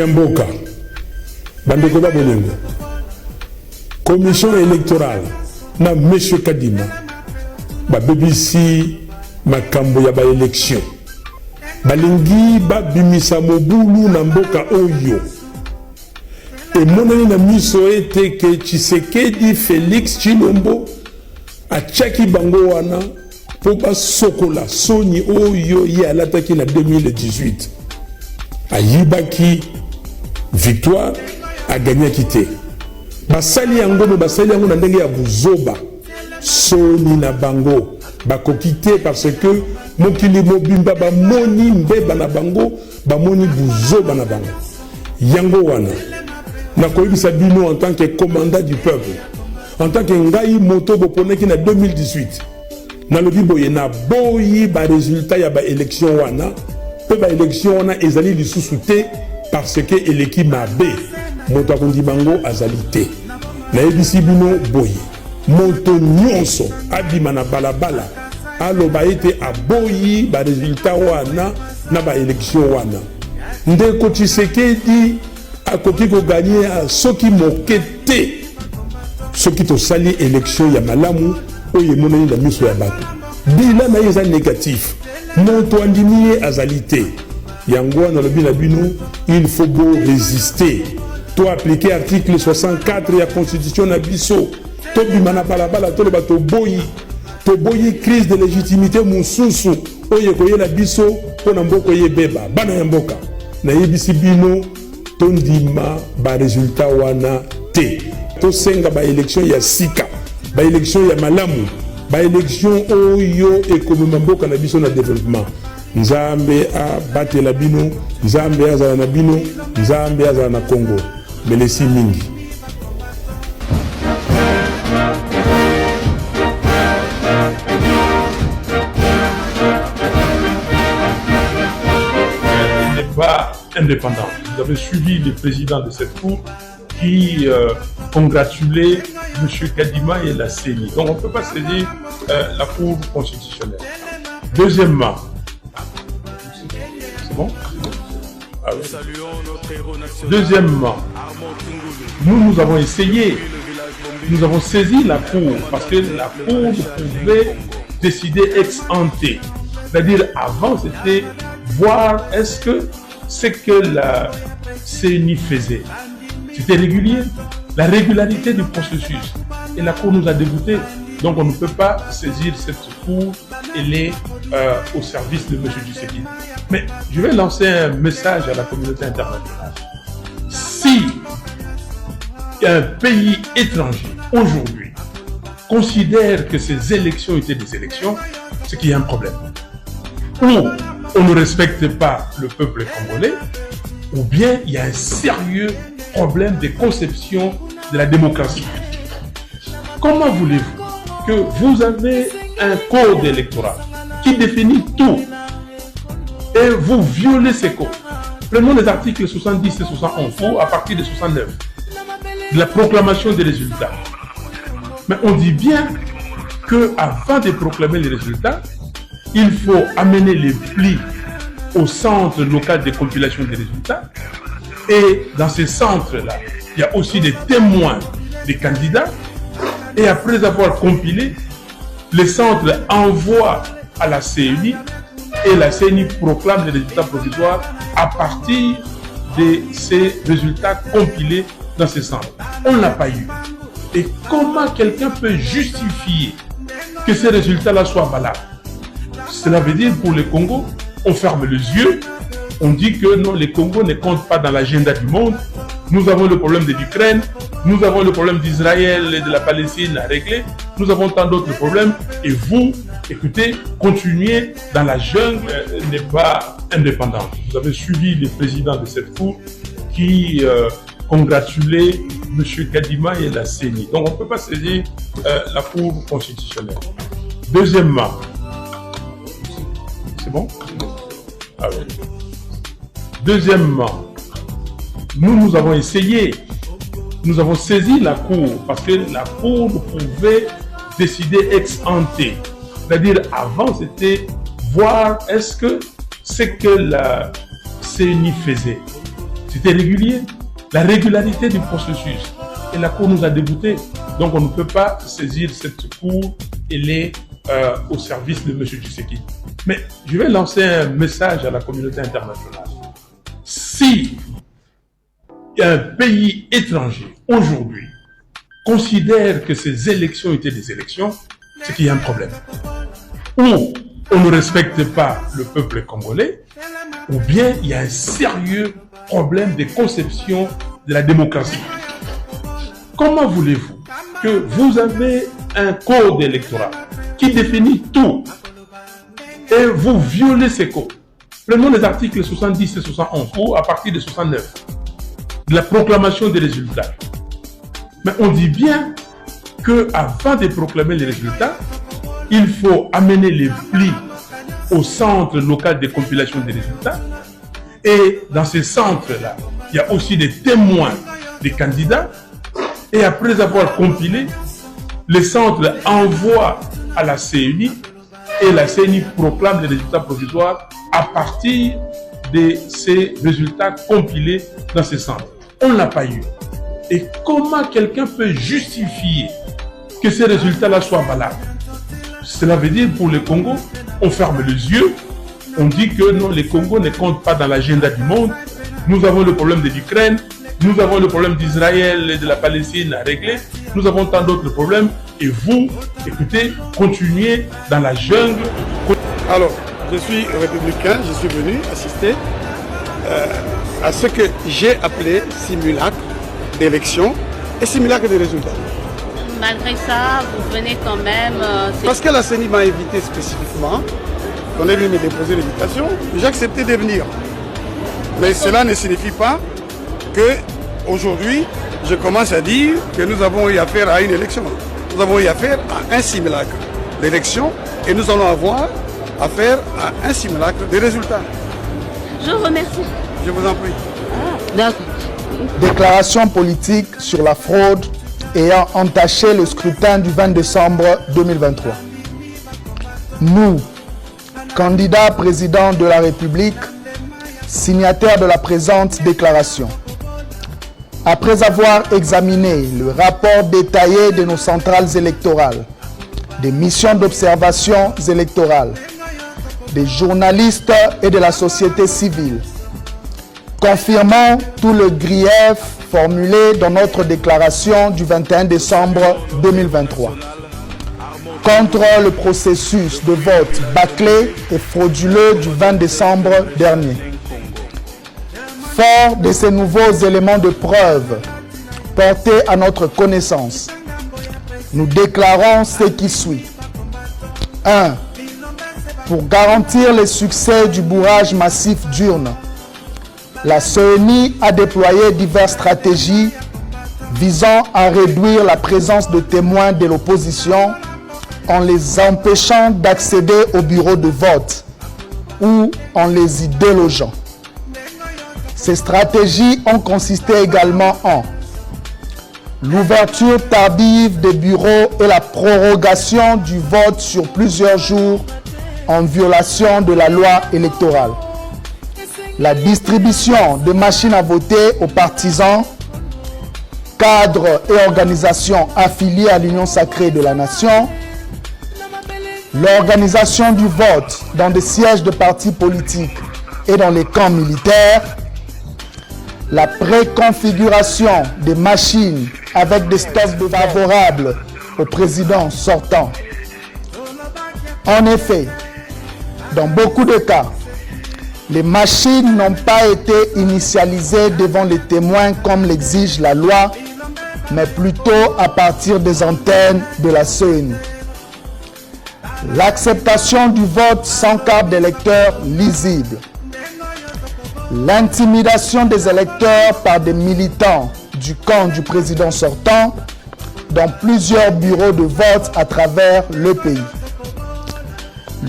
Yamboka, Bandekoba Bolingo, commission électorale, na M. Kadima, BBC, makambo ya ba élection. Balingi babimisa mobulu na mboka oyo. Et monani na miso ete ke Tshisekedi Félix Tshilombo achaki bango wana po basokola soni oyo ye alataki na 2018. Ayibaki victoire aganyaki te. Basali yango na ndenge ya buzoba soni na bango bakokite parce que mokili mobimba bamoni mbeba na bango bamoni buzoba na bango. Yango wana nakoyebisa bino en tant que commandant du peuple, en tant que ngai moto boponeki na 2018 nalobi boye na boyi ba résultat ya ba élection wana pe ba élection wana ezali lisusu te parce que eleki mabe moto akondi bango azali te. Nayebisi bino boye moto nyonso abima na balabala aloba ete aboyi ba résultat wana na ba élection wana ndeko Tshisekedi akoki ko gagner soki mokete soki to sali élection ya malamu oye monani na miso ya bato bila na yeza négatif moto andimi azalité yango na lobi na bino il faut beau résister to appliquer article 64 ya constitution na biso to bima na balabala to loba to boyi crise de légitimité mususu oye koyela biso pona mboko ye beba bana ya mboka na yebisi bino tondima ba résultat wana te to senga ba élection ya sika ba élection ya malamu ba élection oyo ekomema mboka na biso na développement. Nzambe a batela bino, Nzambe azala na bino, Nzambe azala na Congo. Melesi mingi. Il n'est pas indépendant. Vous avez suivi le président de cette cour qui congratulait M. Kadima et la CENI. Donc on ne peut pas saisir la cour constitutionnelle. Deuxièmement, c'est bon? Ah oui. Deuxièmement, nous avons essayé, nous avons saisi la cour parce que la cour pouvait décider ex ante. C'est-à-dire avant c'était voir est-ce que ce que la CENI faisait, c'était régulier, la régularité du processus. Et la Cour nous a dégoûtés. Donc on ne peut pas saisir cette Cour, elle est au service de M. Tshisekedi. Mais je vais lancer un message à la communauté internationale. Si un pays étranger, aujourd'hui, considère que ces élections étaient des élections, c'est qu'il y a un problème. Ou on ne respecte pas le peuple congolais, ou bien il y a un sérieux problème de conception de la démocratie. Comment voulez-vous que vous avez un code électoral qui définit tout et vous violez ces codes? Prenons les articles 70 et 71 ou à partir de 69 de la proclamation des résultats. Mais on dit bien qu'avant de proclamer les résultats, il faut amener les plis au centre local de compilation des résultats. Et dans ces centres-là, il y a aussi des témoins des candidats. Et après avoir compilé, les centres envoient à la CENI et la CENI proclame les résultats provisoires à partir de ces résultats compilés dans ces centres. On ne l'a pas eu. Et comment quelqu'un peut justifier que ces résultats-là soient valables? Cela veut dire pour le Congo, on ferme les yeux, on dit que non, le Congo ne compte pas dans l'agenda du monde. Nous avons le problème de l'Ukraine, nous avons le problème d'Israël et de la Palestine à régler, nous avons tant d'autres problèmes. Et vous, écoutez, continuez dans la jungle, n'est pas indépendante. Vous avez suivi le président de cette cour qui congratulait M. Kadima et la CENI. Donc on ne peut pas saisir la cour constitutionnelle. Deuxièmement, c'est bon? Ah oui. Deuxièmement, nous avons essayé, nous avons saisi la Cour parce que la Cour pouvait décider ex ante. C'est-à-dire avant c'était voir est-ce que ce que la CENI faisait, c'était régulier. La régularité du processus. Et la Cour nous a déboutés. Donc on ne peut pas saisir cette Cour. Elle est au service de M. Tshisekedi. Mais je vais lancer un message à la communauté internationale. Si un pays étranger, aujourd'hui, considère que ces élections étaient des élections, c'est qu'il y a un problème. Ou on ne respecte pas le peuple congolais, ou bien il y a un sérieux problème de conception de la démocratie. Comment voulez-vous que vous avez un code électoral qui définit tout et vous violez ces codes? Prenons les articles 70 et 71 ou à partir de 69 de la proclamation des résultats. Mais on dit bien qu'avant de proclamer les résultats, il faut amener les plis au centre local de compilation des résultats. Et dans ces centres-là, il y a aussi des témoins des candidats. Et après avoir compilé, les centres envoient à la CENI et la CENI proclame les résultats provisoires à partir de ces résultats compilés dans ces centres. On ne l'a pas eu. Et comment quelqu'un peut justifier que ces résultats-là soient valables? Cela veut dire pour le Congo, on ferme les yeux, on dit que non, les Congos ne comptent pas dans l'agenda du monde. Nous avons le problème de l'Ukraine, nous avons le problème d'Israël et de la Palestine à régler, nous avons tant d'autres problèmes. Et vous, écoutez, continuez dans la jungle. Alors, je suis républicain, je suis venu assister à ce que j'ai appelé simulacre d'élection et simulacre des résultats. Malgré ça, vous venez quand même... Parce que la CENI m'a invité spécifiquement, on est venu me déposer l'invitation, j'ai accepté de venir. Mais cela ne signifie pas que aujourd'hui, je commence à dire que nous avons eu affaire à une élection. Nous avons eu affaire à un simulacre d'élection et nous allons avoir affaire à un simulacre des résultats. Je vous remercie. Je vous en prie. D'accord. Déclaration politique sur la fraude ayant entaché le scrutin du 20 décembre 2023. Nous, candidats président de la République, signataires de la présente déclaration, après avoir examiné le rapport détaillé de nos centrales électorales, des missions d'observation électorales, des journalistes et de la société civile, confirmant tout le grief formulé dans notre déclaration du 21 décembre 2023 contre le processus de vote bâclé et frauduleux du 20 décembre dernier. Fort de ces nouveaux éléments de preuve portés à notre connaissance, nous déclarons ce qui suit. 1. Pour garantir le succès du bourrage massif d'urnes, la CENI a déployé diverses stratégies visant à réduire la présence de témoins de l'opposition en les empêchant d'accéder au bureau de vote ou en les y délogeant. Ces stratégies ont consisté également en l'ouverture tardive des bureaux et la prorogation du vote sur plusieurs jours en violation de la loi électorale, la distribution de machines à voter aux partisans, cadres et organisations affiliées à l'Union sacrée de la nation, l'organisation du vote dans des sièges de partis politiques et dans les camps militaires, la préconfiguration des machines avec des stocks favorables au président sortant. En effet, dans beaucoup de cas, les machines n'ont pas été initialisées devant les témoins comme l'exige la loi, mais plutôt à partir des antennes de la CENI. L'acceptation du vote sans carte d'électeur lisible. L'intimidation des électeurs par des militants du camp du président sortant dans plusieurs bureaux de vote à travers le pays.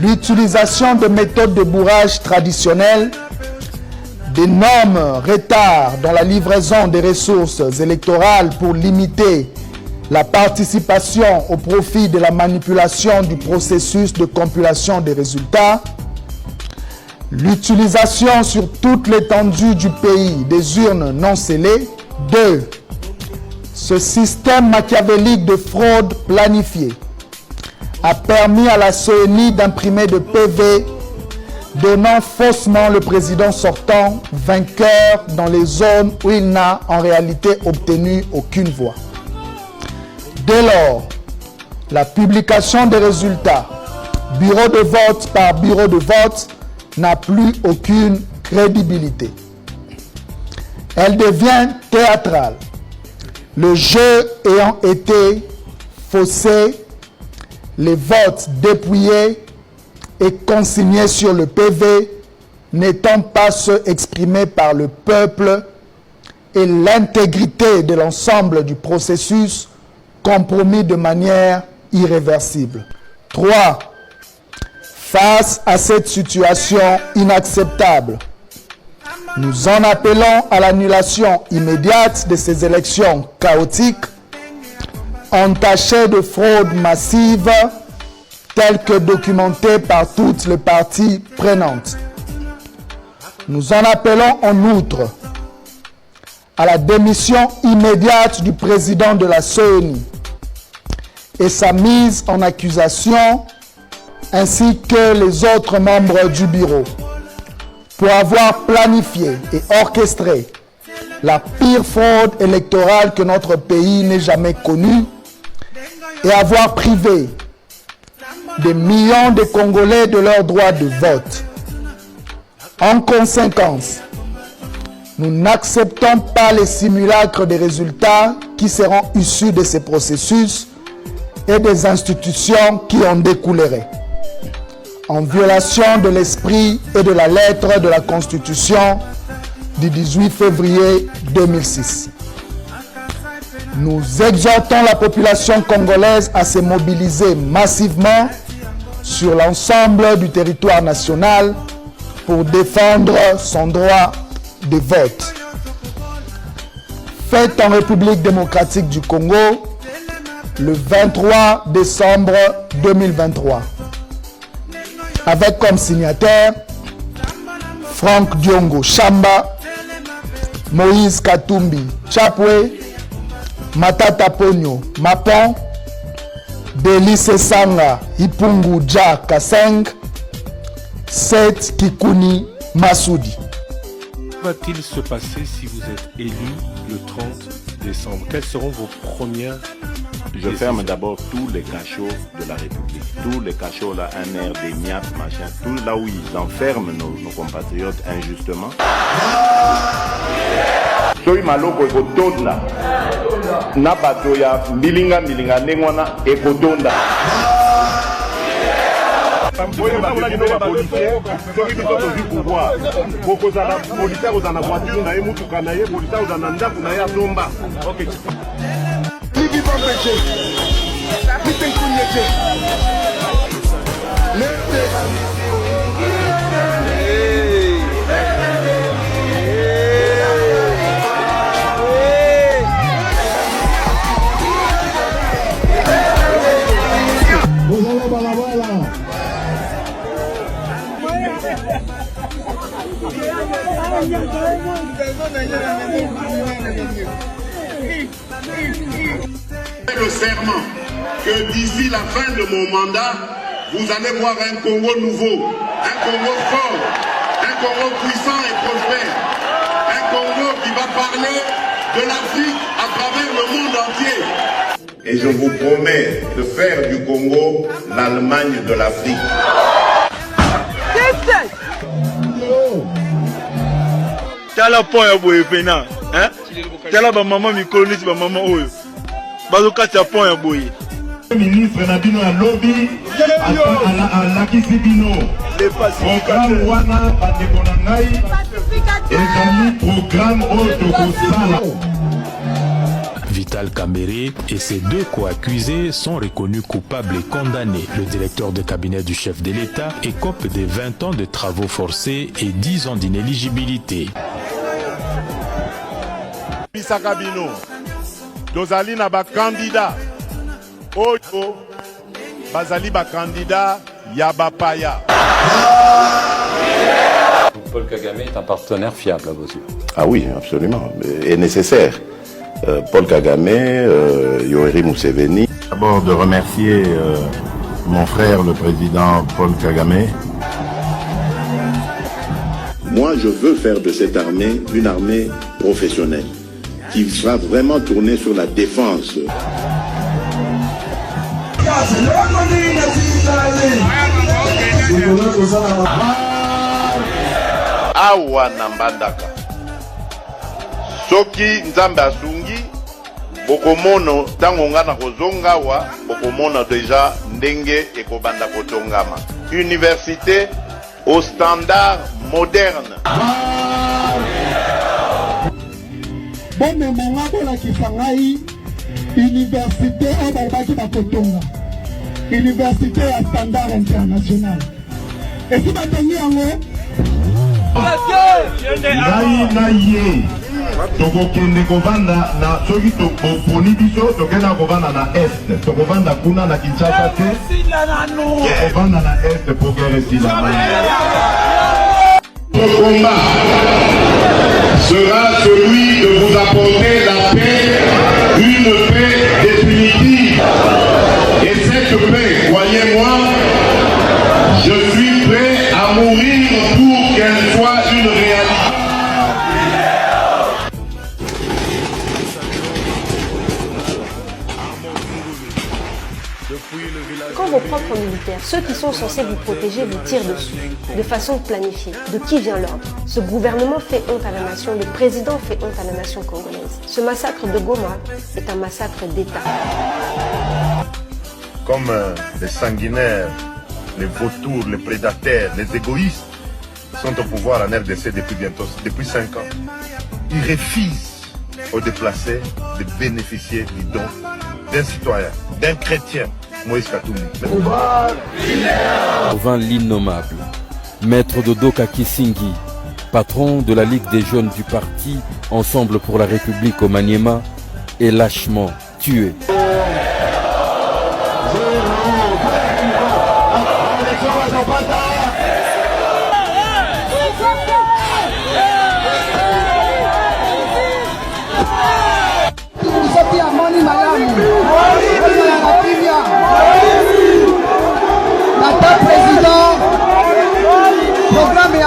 L'utilisation de méthodes de bourrage traditionnelles, d'énormes retards dans la livraison des ressources électorales pour limiter la participation au profit de la manipulation du processus de compilation des résultats, L'utilisation sur toute l'étendue du pays des urnes non scellées. 2. Ce système machiavélique de fraude planifiée a permis à la CENI d'imprimer de PV donnant faussement le président sortant vainqueur dans les zones où il n'a en réalité obtenu aucune voix. Dès lors, la publication des résultats, bureau de vote par bureau de vote, n'a plus aucune crédibilité. Elle devient théâtrale, le jeu ayant été faussé, les votes dépouillés et consignés sur le PV n'étant pas ceux exprimés par le peuple et l'intégrité de l'ensemble du processus compromis de manière irréversible. 3. Face à cette situation inacceptable, nous en appelons à l'annulation immédiate de ces élections chaotiques, entachées de fraude massive, telles que documentées par toutes les parties prenantes. Nous en appelons en outre à la démission immédiate du président de la CENI et sa mise en accusation, ainsi que les autres membres du bureau, pour avoir planifié et orchestré la pire fraude électorale que notre pays n'ait jamais connue et avoir privé des millions de Congolais de leur droit de vote. En conséquence, nous n'acceptons pas les simulacres des résultats qui seront issus de ces processus et des institutions qui en découleraient, en violation de l'esprit et de la lettre de la Constitution du 18 février 2006. Nous exhortons la population congolaise à se mobiliser massivement sur l'ensemble du territoire national pour défendre son droit de vote. Fait en République démocratique du Congo, le 23 décembre 2023. Avec comme signataires Franck Diongo Chamba, Moïse Katumbi Chapwe, Matata Ponyo Mapon, Delice Sanga Ipungu Dja Kaseng, Seth Kikuni Massoudi. Que va-t-il se passer si vous êtes élu le 30 décembre? Quelles seront vos premières Je ferme d'abord tous les cachots de la République. Tous les cachots là, un air des miates, machin, tout là où ils enferment nos compatriotes injustement. Soy maloko ekotonda. Na bato ya milinga nengwana ekotonda. Le serment que d'ici la fin de mon mandat, vous allez voir un Congo nouveau, un Congo fort, un Congo puissant et prospère, un Congo qui va parler de l'Afrique à travers le monde entier. Et je vous promets de faire du Congo l'Allemagne de l'Afrique. Tala point ya boye pena, hein? Tala ba maman mikolisi ba maman oyo. Bazo katia point ya boye. Ministre Nabino ya lobby à Kisibino. Programme wana bandeko na ngai ezali programme Otokosala. Vital Kamerhe et ses deux co-accusés sont reconnus coupables et condamnés. Le directeur de cabinet du chef de l'État écope de 20 ans de travaux forcés et 10 ans d'inéligibilité. Bisakabino, dozali na ba candidat oyo bazali ba candidat Yabapaya. Paul Kagame est un partenaire fiable à vos yeux? Ah oui, absolument, et nécessaire. Paul Kagame, Yoweri Museveni. D'abord de remercier mon frère, le président Paul Kagame. Moi, je veux faire de cette armée une armée professionnelle qui sera vraiment tournée sur la défense. Awa Nambandaka. Soki Nzambe asungi, bokomono tango ngana kozonga wa, bokomono déjà ndenge ekobanda kotongama. Université au standard moderne. Bon memanga bola kifangai université abaki bakotonga. Université à standard international. Et si batongi yango Ngai na ye tokokende kovanda na soki toponi biso tokenda kovanda na est tokovanda kuna na Kinshasa te tokovanda na est pour guerre esila. Notre combat sera celui de vous apporter la paix, une paix définitive. Et cette paix, croyez-moi, je suis prêt à mourir pour qu'elle soit une réalité. Quand vos propres militaires, ceux qui sont censés vous protéger, vous tirent dessus, de façon planifiée, de qui vient l'ordre? Ce gouvernement fait honte à la nation, le président fait honte à la nation congolaise. Ce massacre de Goma est un massacre d'État. Comme les sanguinaires, les vautours, les prédateurs, les égoïstes sont au pouvoir en RDC depuis 5 ans. Ils refusent aux déplacés de bénéficier du don d'un citoyen, d'un chrétien, Moïse Katumbi. Auvin l'innommable, maître de Doka Kisingi, patron de la Ligue des jeunes du parti Ensemble pour la République au Maniema, est lâchement tué. président, programme et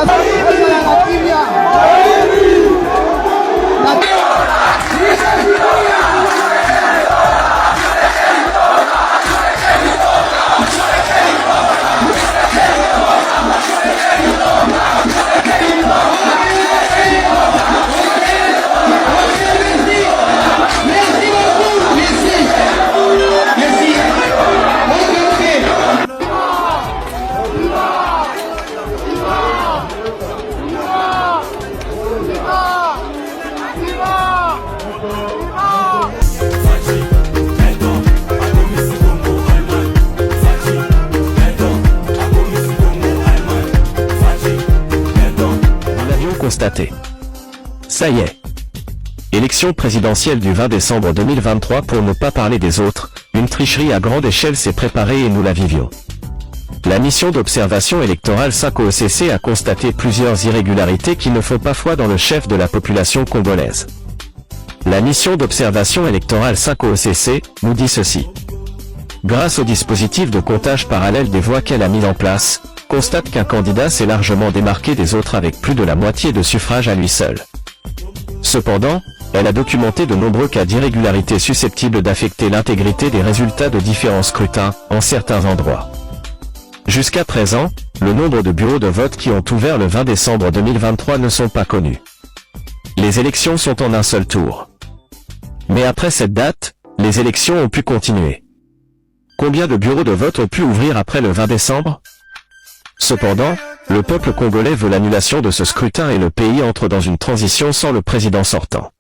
Constaté. Ça y est. Élection présidentielle du 20 décembre 2023 pour ne pas parler des autres, une tricherie à grande échelle s'est préparée et nous la vivions. La mission d'observation électorale 5 OECC a constaté plusieurs irrégularités qui ne font pas foi dans le chef de la population congolaise. La mission d'observation électorale 5 OECC nous dit ceci. Grâce au dispositif de comptage parallèle des voix qu'elle a mis en place, constate qu'un candidat s'est largement démarqué des autres avec plus de la moitié de suffrages à lui seul. Cependant, elle a documenté de nombreux cas d'irrégularité susceptibles d'affecter l'intégrité des résultats de différents scrutins, en certains endroits. Jusqu'à présent, le nombre de bureaux de vote qui ont ouvert le 20 décembre 2023 ne sont pas connus. Les élections sont en un seul tour. Mais après cette date, les élections ont pu continuer. Combien de bureaux de vote ont pu ouvrir après le 20 décembre ? Cependant, le peuple congolais veut l'annulation de ce scrutin et le pays entre dans une transition sans le président sortant.